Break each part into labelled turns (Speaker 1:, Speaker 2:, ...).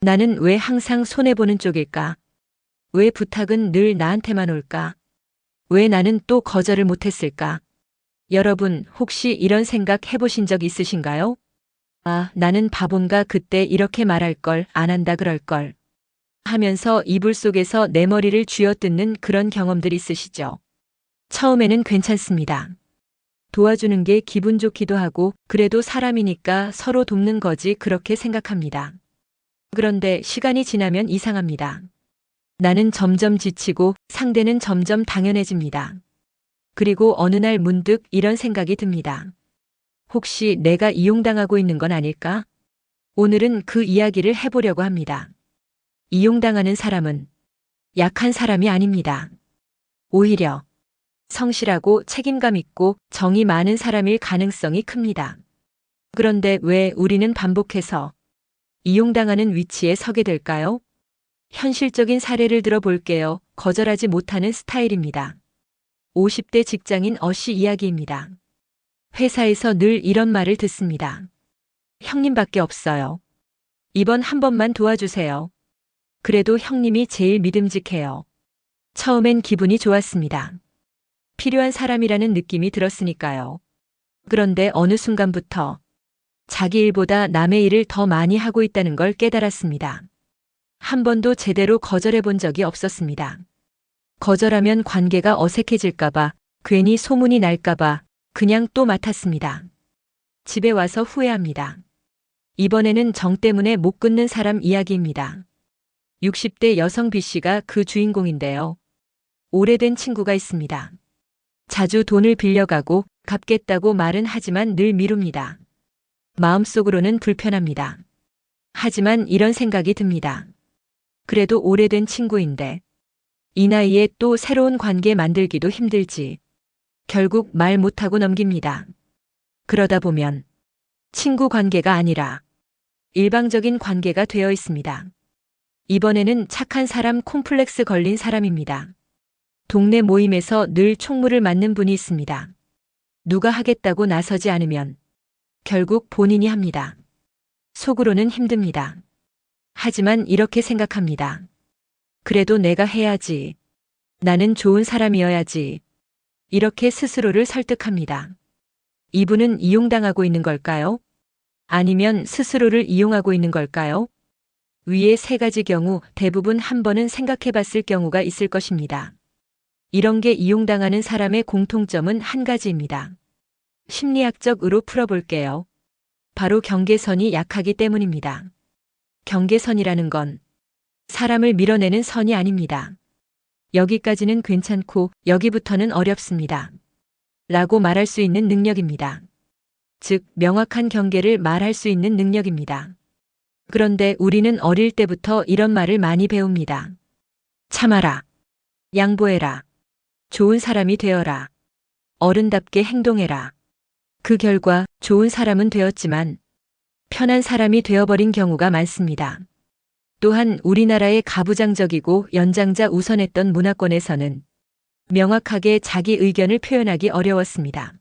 Speaker 1: 나는 왜 항상 손해보는 쪽일까? 왜 부탁은 늘 나한테만 올까? 왜 나는 또 거절을 못했을까? 여러분, 혹시 이런 생각 해보신 적 있으신가요? 아, 나는 바본가 그때 이렇게 말할 걸, 안 한다 그럴 걸. 하면서 이불 속에서 내 머리를 쥐어뜯는 그런 경험들 있으시죠? 처음에는 괜찮습니다. 도와주는 게 기분 좋기도 하고, 그래도 사람이니까 서로 돕는 거지 그렇게 생각합니다. 그런데 시간이 지나면 이상합니다. 나는 점점 지치고 상대는 점점 당연해집니다. 그리고 어느 날 문득 이런 생각이 듭니다. 혹시 내가 이용당하고 있는 건 아닐까? 오늘은 그 이야기를 해보려고 합니다. 이용당하는 사람은 약한 사람이 아닙니다. 오히려 성실하고 책임감 있고 정이 많은 사람일 가능성이 큽니다. 그런데 왜 우리는 반복해서 이용당하는 위치에 서게 될까요? 현실적인 사례를 들어볼게요. 거절하지 못하는 스타일입니다. 50대 직장인 어씨 이야기입니다. 회사에서 늘 이런 말을 듣습니다. 형님밖에 없어요. 이번 한 번만 도와주세요. 그래도 형님이 제일 믿음직해요. 처음엔 기분이 좋았습니다. 필요한 사람이라는 느낌이 들었으니까요. 그런데 어느 순간부터 자기 일보다 남의 일을 더 많이 하고 있다는 걸 깨달았습니다. 한 번도 제대로 거절해 본 적이 없었습니다. 거절하면 관계가 어색해질까봐, 괜히 소문이 날까봐 그냥 또 맡았습니다. 집에 와서 후회합니다. 이번에는 정 때문에 못 끊는 사람 이야기입니다. 60대 여성 B씨가 그 주인공인데요. 오래된 친구가 있습니다. 자주 돈을 빌려가고 갚겠다고 말은 하지만 늘 미룹니다. 마음속으로는 불편합니다. 하지만 이런 생각이 듭니다. 그래도 오래된 친구인데 이 나이에 또 새로운 관계 만들기도 힘들지. 결국 말 못하고 넘깁니다. 그러다 보면 친구 관계가 아니라 일방적인 관계가 되어 있습니다. 이번에는 착한 사람 콤플렉스 걸린 사람입니다. 동네 모임에서 늘 총무를 맡는 분이 있습니다. 누가 하겠다고 나서지 않으면 결국 본인이 합니다. 속으로는 힘듭니다. 하지만 이렇게 생각합니다. 그래도 내가 해야지. 나는 좋은 사람이어야지. 이렇게 스스로를 설득합니다. 이분은 이용당하고 있는 걸까요? 아니면 스스로를 이용하고 있는 걸까요? 위의 세 가지 경우 대부분 한 번은 생각해 봤을 경우가 있을 것입니다. 이런 게 이용당하는 사람의 공통점은 한 가지입니다. 심리학적으로 풀어볼게요. 바로 경계선이 약하기 때문입니다. 경계선이라는 건 사람을 밀어내는 선이 아닙니다. 여기까지는 괜찮고 여기부터는 어렵습니다. 라고 말할 수 있는 능력입니다. 즉, 명확한 경계를 말할 수 있는 능력입니다. 그런데 우리는 어릴 때부터 이런 말을 많이 배웁니다. 참아라. 양보해라. 좋은 사람이 되어라. 어른답게 행동해라. 그 결과 좋은 사람은 되었지만 편한 사람이 되어버린 경우가 많습니다. 또한 우리나라의 가부장적이고 연장자 우선했던 문화권에서는 명확하게 자기 의견을 표현하기 어려웠습니다.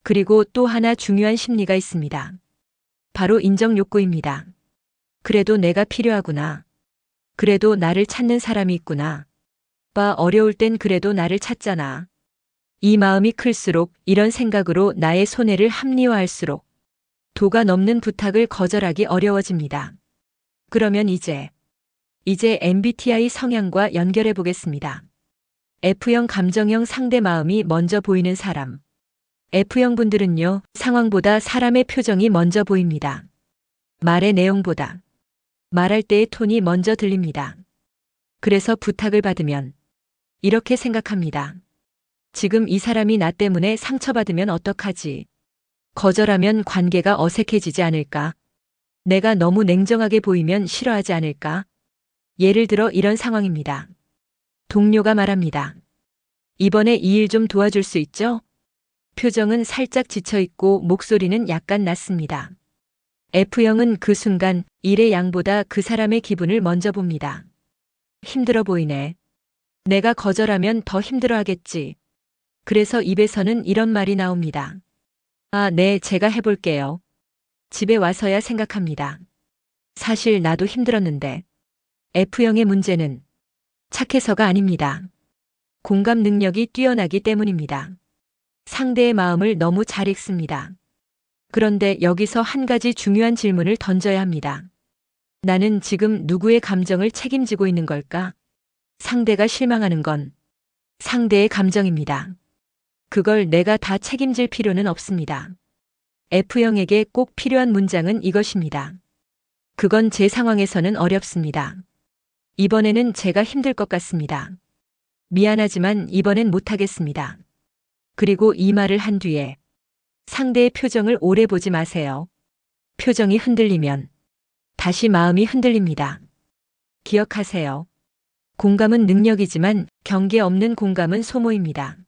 Speaker 1: 그리고 또 하나 중요한 심리가 있습니다. 바로 인정 욕구입니다. 그래도 내가 필요하구나. 그래도 나를 찾는 사람이 있구나. 어려울 땐 그래도 나를 찾잖아. 이 마음이 클수록 이런 생각으로 나의 손해를 합리화할수록 도가 넘는 부탁을 거절하기 어려워집니다. 그러면 이제 MBTI 성향과 연결해 보겠습니다. F형 감정형 상대 마음이 먼저 보이는 사람. F형 분들은요, 상황보다 사람의 표정이 먼저 보입니다. 말의 내용보다 말할 때의 톤이 먼저 들립니다. 그래서 부탁을 받으면 이렇게 생각합니다. 지금 이 사람이 나 때문에 상처받으면 어떡하지? 거절하면 관계가 어색해지지 않을까? 내가 너무 냉정하게 보이면 싫어하지 않을까? 예를 들어 이런 상황입니다. 동료가 말합니다. 이번에 이 일 좀 도와줄 수 있죠? 표정은 살짝 지쳐있고 목소리는 약간 낮습니다. F형은 그 순간 일의 양보다 그 사람의 기분을 먼저 봅니다. 힘들어 보이네. 내가 거절하면 더 힘들어하겠지. 그래서 입에서는 이런 말이 나옵니다. 아, 네, 제가 해볼게요. 집에 와서야 생각합니다. 사실 나도 힘들었는데. F형의 문제는 착해서가 아닙니다. 공감 능력이 뛰어나기 때문입니다. 상대의 마음을 너무 잘 읽습니다. 그런데 여기서 한 가지 중요한 질문을 던져야 합니다. 나는 지금 누구의 감정을 책임지고 있는 걸까? 상대가 실망하는 건 상대의 감정입니다. 그걸 내가 다 책임질 필요는 없습니다. F형에게 꼭 필요한 문장은 이것입니다. 그건 제 상황에서는 어렵습니다. 이번에는 제가 힘들 것 같습니다. 미안하지만 이번엔 못하겠습니다. 그리고 이 말을 한 뒤에 상대의 표정을 오래 보지 마세요. 표정이 흔들리면 다시 마음이 흔들립니다. 기억하세요. 공감은 능력이지만 경계 없는 공감은 소모입니다.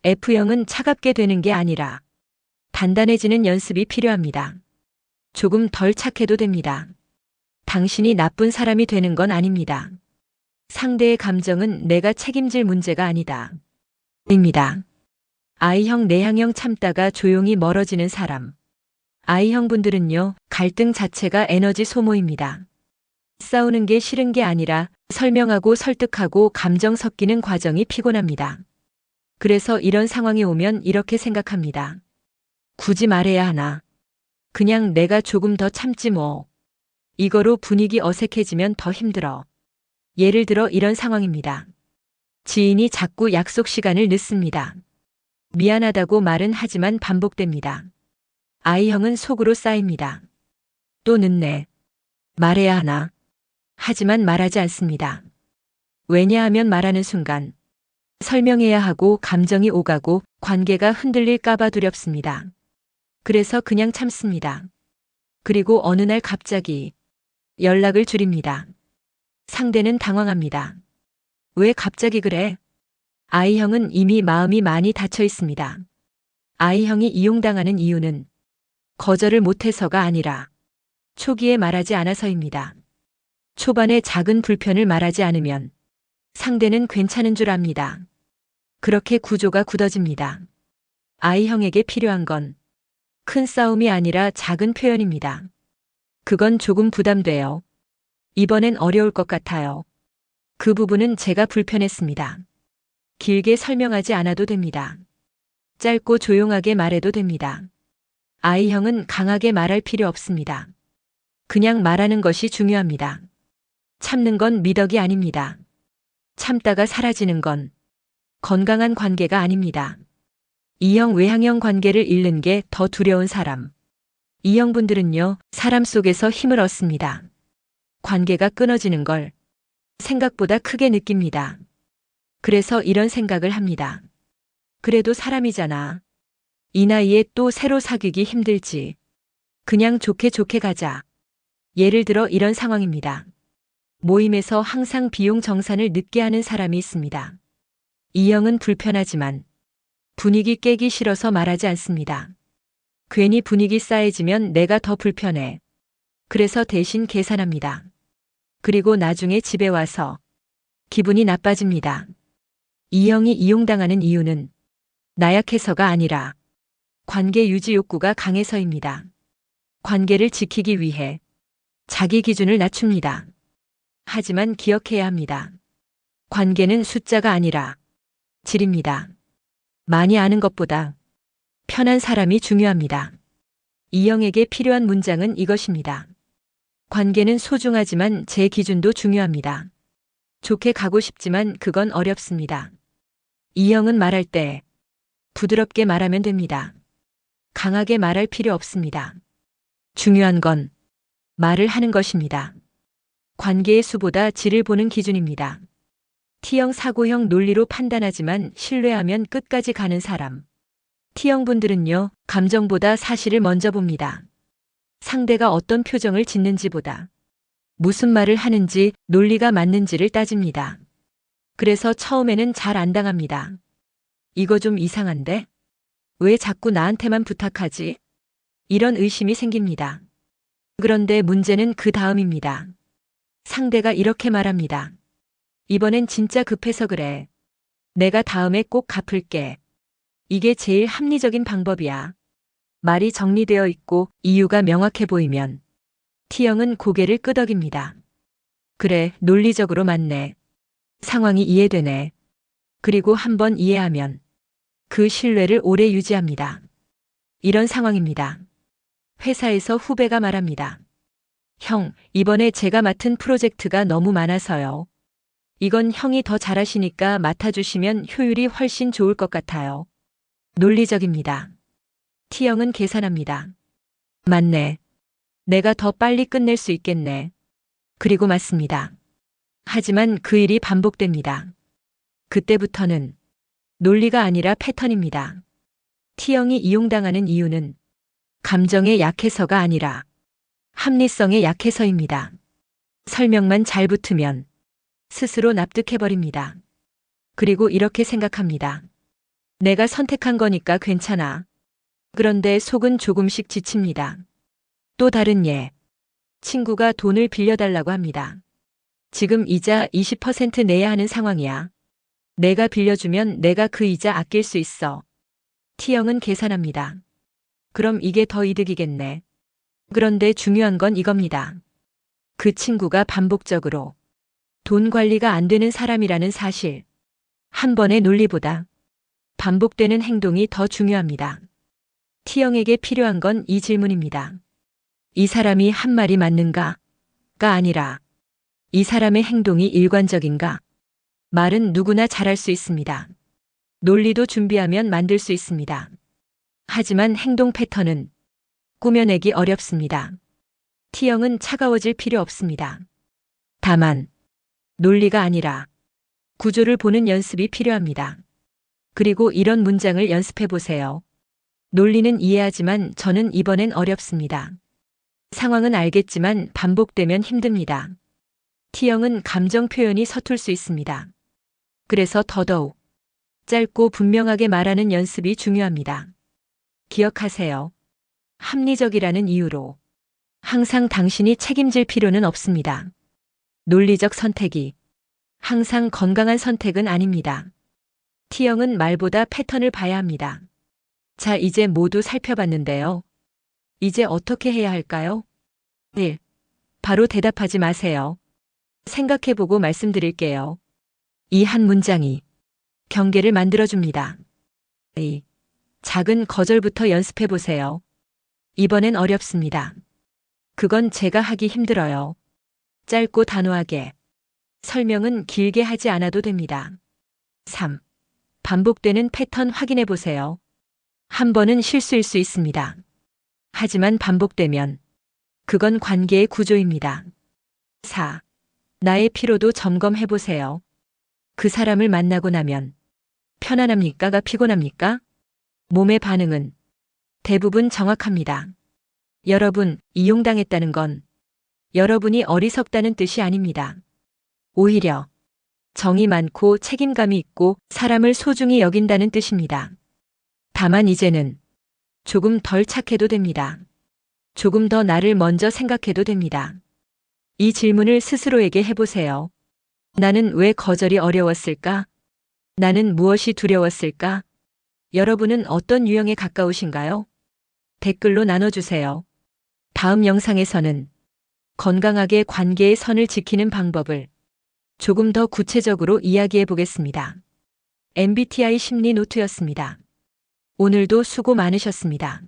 Speaker 1: F형은 차갑게 되는 게 아니라 단단해지는 연습이 필요합니다. 조금 덜 착해도 됩니다. 당신이 나쁜 사람이 되는 건 아닙니다. 상대의 감정은 내가 책임질 문제가 아니다. 입니다. I형 내향형 참다가 조용히 멀어지는 사람. I형 분들은요, 갈등 자체가 에너지 소모입니다. 싸우는 게 싫은 게 아니라 설명하고 설득하고 감정 섞이는 과정이 피곤합니다. 그래서 이런 상황이 오면 이렇게 생각합니다. 굳이 말해야 하나? 그냥 내가 조금 더 참지 뭐. 이거로 분위기 어색해지면 더 힘들어. 예를 들어 이런 상황입니다. 지인이 자꾸 약속 시간을 늦습니다. 미안하다고 말은 하지만 반복됩니다. I형은 속으로 쌓입니다. 또 늦네. 말해야 하나? 하지만 말하지 않습니다. 왜냐하면 말하는 순간 설명해야 하고 감정이 오가고 관계가 흔들릴까봐 두렵습니다. 그래서 그냥 참습니다. 그리고 어느 날 갑자기 연락을 줄입니다. 상대는 당황합니다. 왜 갑자기 그래? I형은 이미 마음이 많이 닫혀 있습니다. I형이 이용당하는 이유는 거절을 못해서가 아니라 초기에 말하지 않아서입니다. 초반에 작은 불편을 말하지 않으면 상대는 괜찮은 줄 압니다. 그렇게 구조가 굳어집니다. I형에게 필요한 건 큰 싸움이 아니라 작은 표현입니다. 그건 조금 부담돼요. 이번엔 어려울 것 같아요. 그 부분은 제가 불편했습니다. 길게 설명하지 않아도 됩니다. 짧고 조용하게 말해도 됩니다. I형은 강하게 말할 필요 없습니다. 그냥 말하는 것이 중요합니다. 참는 건 미덕이 아닙니다. 참다가 사라지는 건 건강한 관계가 아닙니다. E형 외향형 관계를 잃는 게 더 두려운 사람. E형분들은요, 사람 속에서 힘을 얻습니다. 관계가 끊어지는 걸 생각보다 크게 느낍니다. 그래서 이런 생각을 합니다. 그래도 사람이잖아. 이 나이에 또 새로 사귀기 힘들지. 그냥 좋게 좋게 가자. 예를 들어 이런 상황입니다. 모임에서 항상 비용 정산을 늦게 하는 사람이 있습니다. E형은 불편하지만 분위기 깨기 싫어서 말하지 않습니다. 괜히 분위기 싸해지면 내가 더 불편해. 그래서 대신 계산합니다. 그리고 나중에 집에 와서 기분이 나빠집니다. E형이 이용당하는 이유는 나약해서가 아니라 관계 유지 욕구가 강해서입니다. 관계를 지키기 위해 자기 기준을 낮춥니다. 하지만 기억해야 합니다. 관계는 숫자가 아니라 질입니다. 많이 아는 것보다 편한 사람이 중요합니다. E형에게 필요한 문장은 이것입니다. 관계는 소중하지만 제 기준도 중요합니다. 좋게 가고 싶지만 그건 어렵습니다. E형은 말할 때 부드럽게 말하면 됩니다. 강하게 말할 필요 없습니다. 중요한 건 말을 하는 것입니다. 관계의 수보다 질을 보는 기준입니다. T형 사고형 논리로 판단하지만 신뢰하면 끝까지 가는 사람. T형분들은요, 감정보다 사실을 먼저 봅니다. 상대가 어떤 표정을 짓는지보다 무슨 말을 하는지 논리가 맞는지를 따집니다. 그래서 처음에는 잘 안 당합니다. 이거 좀 이상한데? 왜 자꾸 나한테만 부탁하지? 이런 의심이 생깁니다. 그런데 문제는 그 다음입니다. 상대가 이렇게 말합니다. 이번엔 진짜 급해서 그래. 내가 다음에 꼭 갚을게. 이게 제일 합리적인 방법이야. 말이 정리되어 있고 이유가 명확해 보이면 T형은 고개를 끄덕입니다. 그래, 논리적으로 맞네. 상황이 이해되네. 그리고 한번 이해하면 그 신뢰를 오래 유지합니다. 이런 상황입니다. 회사에서 후배가 말합니다. 형, 이번에 제가 맡은 프로젝트가 너무 많아서요. 이건 형이 더 잘하시니까 맡아주시면 효율이 훨씬 좋을 것 같아요. 논리적입니다. T형은 계산합니다. 맞네. 내가 더 빨리 끝낼 수 있겠네. 그리고 맞습니다. 하지만 그 일이 반복됩니다. 그때부터는 논리가 아니라 패턴입니다. T형이 이용당하는 이유는 감정에 약해서가 아니라 합리성에 약해서입니다. 설명만 잘 붙으면 스스로 납득해버립니다. 그리고 이렇게 생각합니다. 내가 선택한 거니까 괜찮아. 그런데 속은 조금씩 지칩니다. 또 다른 예. 친구가 돈을 빌려달라고 합니다. 지금 이자 20% 내야 하는 상황이야. 내가 빌려주면 내가 그 이자 아낄 수 있어. T형은 계산합니다. 그럼 이게 더 이득이겠네. 그런데 중요한 건 이겁니다. 그 친구가 반복적으로 돈 관리가 안 되는 사람이라는 사실. 한 번의 논리보다 반복되는 행동이 더 중요합니다. T형에게 필요한 건 이 질문입니다. 이 사람이 한 말이 맞는가가 아니라 이 사람의 행동이 일관적인가? 말은 누구나 잘할 수 있습니다. 논리도 준비하면 만들 수 있습니다. 하지만 행동 패턴은 꾸며내기 어렵습니다. T형은 차가워질 필요 없습니다. 다만 논리가 아니라 구조를 보는 연습이 필요합니다. 그리고 이런 문장을 연습해 보세요. 논리는 이해하지만 저는 이번엔 어렵습니다. 상황은 알겠지만 반복되면 힘듭니다. T형은 감정 표현이 서툴 수 있습니다. 그래서 더더욱 짧고 분명하게 말하는 연습이 중요합니다. 기억하세요. 합리적이라는 이유로 항상 당신이 책임질 필요는 없습니다. 논리적 선택이 항상 건강한 선택은 아닙니다. T형은 말보다 패턴을 봐야 합니다. 자, 이제 모두 살펴봤는데요. 이제 어떻게 해야 할까요? 1. 바로 대답하지 마세요. 생각해보고 말씀드릴게요. 이 한 문장이 경계를 만들어줍니다. 2. 작은 거절부터 연습해보세요. 이번엔 어렵습니다. 그건 제가 하기 힘들어요. 짧고 단호하게. 설명은 길게 하지 않아도 됩니다. 3. 반복되는 패턴 확인해보세요. 한 번은 실수일 수 있습니다. 하지만 반복되면 그건 관계의 구조입니다. 4. 나의 피로도 점검해보세요. 그 사람을 만나고 나면 편안합니까?가 피곤합니까? 몸의 반응은 대부분 정확합니다. 여러분, 이용당했다는 건 여러분이 어리석다는 뜻이 아닙니다. 오히려 정이 많고 책임감이 있고 사람을 소중히 여긴다는 뜻입니다. 다만 이제는 조금 덜 착해도 됩니다. 조금 더 나를 먼저 생각해도 됩니다. 이 질문을 스스로에게 해보세요. 나는 왜 거절이 어려웠을까? 나는 무엇이 두려웠을까? 여러분은 어떤 유형에 가까우신가요? 댓글로 나눠주세요. 다음 영상에서는 건강하게 관계의 선을 지키는 방법을 조금 더 구체적으로 이야기해 보겠습니다. MBTI 심리 노트였습니다. 오늘도 수고 많으셨습니다.